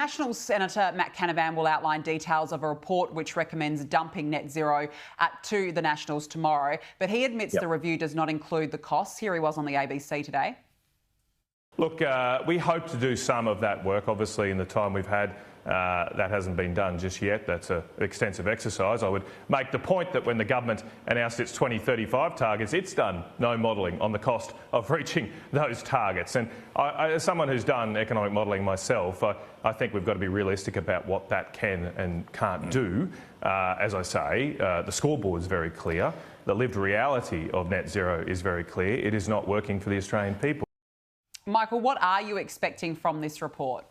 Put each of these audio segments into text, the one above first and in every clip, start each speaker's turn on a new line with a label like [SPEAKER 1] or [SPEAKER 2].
[SPEAKER 1] National Senator Matt Canavan will outline details of a report which recommends dumping net zero to the Nationals tomorrow, but he admits the review does not include the costs. Here he was on the ABC today.
[SPEAKER 2] Look, we hope to do some of that work. Obviously, in the time we've had, that hasn't been done just yet. That's an extensive exercise. I would make the point that when the government announced its 2035 targets, it's done no modelling on the cost of reaching those targets. And as someone who's done economic modelling myself, I think we've got to be realistic about what that can and can't do. As I say, the scoreboard is very clear. The lived reality of net zero is very clear. It is not working for the Australian people.
[SPEAKER 1] Michael, what are you expecting from this report?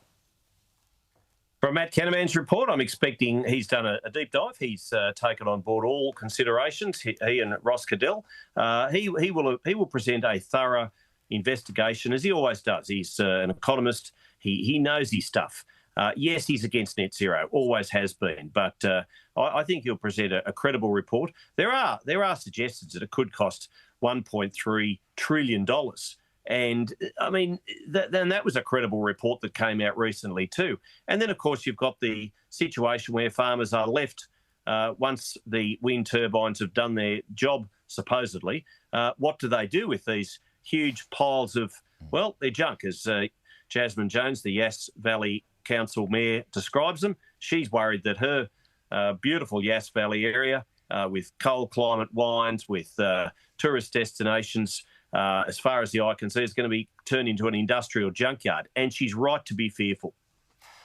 [SPEAKER 3] From Matt Canavan's report, I'm expecting he's done a deep dive. He's taken on board all considerations. He and Ross Cadell. He will present a thorough investigation, as he always does. He's an economist. He knows his stuff. Yes, he's against net zero, always has been. But I think he'll present a credible report. There are suggestions that it could cost $1.3 trillion. And, I mean, that was a credible report that came out recently too. And then, of course, you've got the situation where farmers are left once the wind turbines have done their job, supposedly. What do they do with these huge piles of, well, they're junk, as Jasmine Jones, the Yass Valley Council Mayor, describes them. She's worried that her beautiful Yass Valley area with cold climate wines, with tourist destinations, as far as the eye can see, is going to be turned into an industrial junkyard. And she's right to be fearful.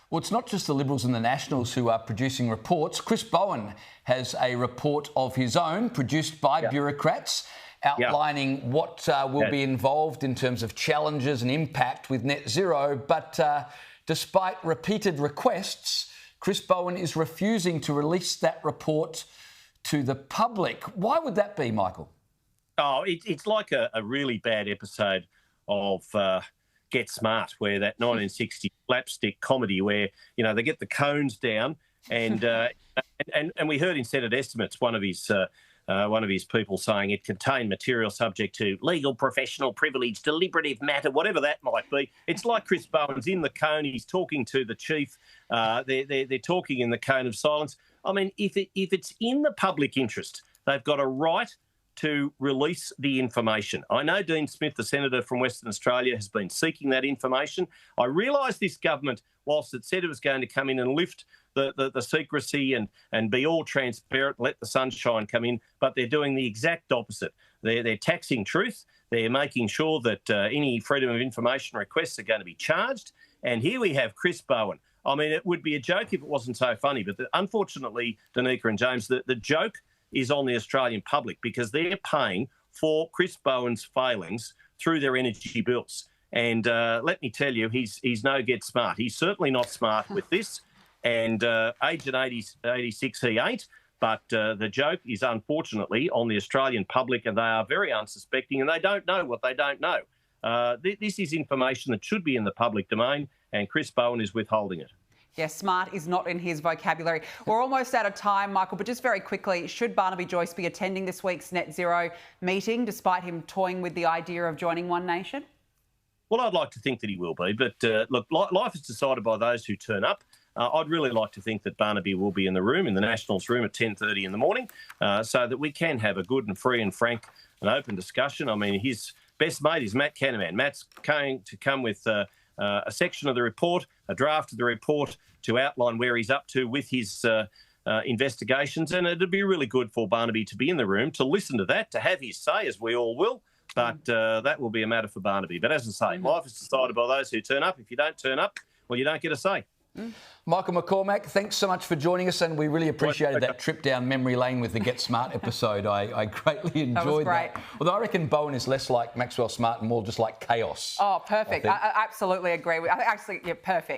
[SPEAKER 4] Well, it's not just the Liberals and the Nationals who are producing reports. Chris Bowen has a report of his own produced by bureaucrats outlining what will be involved in terms of challenges and impact with net zero. But despite repeated requests, Chris Bowen is refusing to release that report to the public. Why would that be, Michael?
[SPEAKER 3] Oh, it's like a really bad episode of Get Smart, where that 1960 slapstick comedy where, you know, they get the cones down and we heard in Senate estimates one of his people saying it contained material subject to legal, professional, privilege, deliberative matter, whatever that might be. It's like Chris Bowen's in the cone. He's talking to the chief. They're talking in the cone of silence. I mean, if it's in the public interest, they've got a right to release the information. I know Dean Smith, the senator from Western Australia, has been seeking that information. I realise this government, whilst it said it was going to come in and lift the secrecy and be all transparent, let the sunshine come in, but they're doing the exact opposite. They're taxing truth. They're making sure that any freedom of information requests are going to be charged. And here we have Chris Bowen. I mean, it would be a joke if it wasn't so funny, but unfortunately, Danica and James, the joke is on the Australian public because they're paying for Chris Bowen's failings through their energy bills. And let me tell you, he's no get smart. He's certainly not smart with this. And Agent 86, he ain't. But the joke is unfortunately on the Australian public, and they are very unsuspecting and they don't know what they don't know. This is information that should be in the public domain, and Chris Bowen is withholding it.
[SPEAKER 1] Yes, smart is not in his vocabulary. We're almost out of time, Michael, but just very quickly, should Barnaby Joyce be attending this week's net zero meeting, despite him toying with the idea of joining One Nation?
[SPEAKER 3] Well, I'd like to think that he will be, but look, life is decided by those who turn up. I'd really like to think that Barnaby will be in the room, in the Nationals room at 10:30 in the morning, so that we can have a good and free and frank and open discussion. I mean, his best mate is Matt Canavan. Matt's going to come with a section of the report, a draft of the report to outline where he's up to with his investigations. And it'd be really good for Barnaby to be in the room, to listen to that, to have his say, as we all will. But that will be a matter for Barnaby. But as I say, life is decided by those who turn up. If you don't turn up, well, you don't get a say.
[SPEAKER 4] Michael McCormack, thanks so much for joining us, and we really appreciated that trip down memory lane with the Get Smart episode. I greatly enjoyed that. Although I reckon Bowen is less like Maxwell Smart and more just like chaos.
[SPEAKER 1] Oh, perfect. I absolutely agree. Actually, yeah, perfect.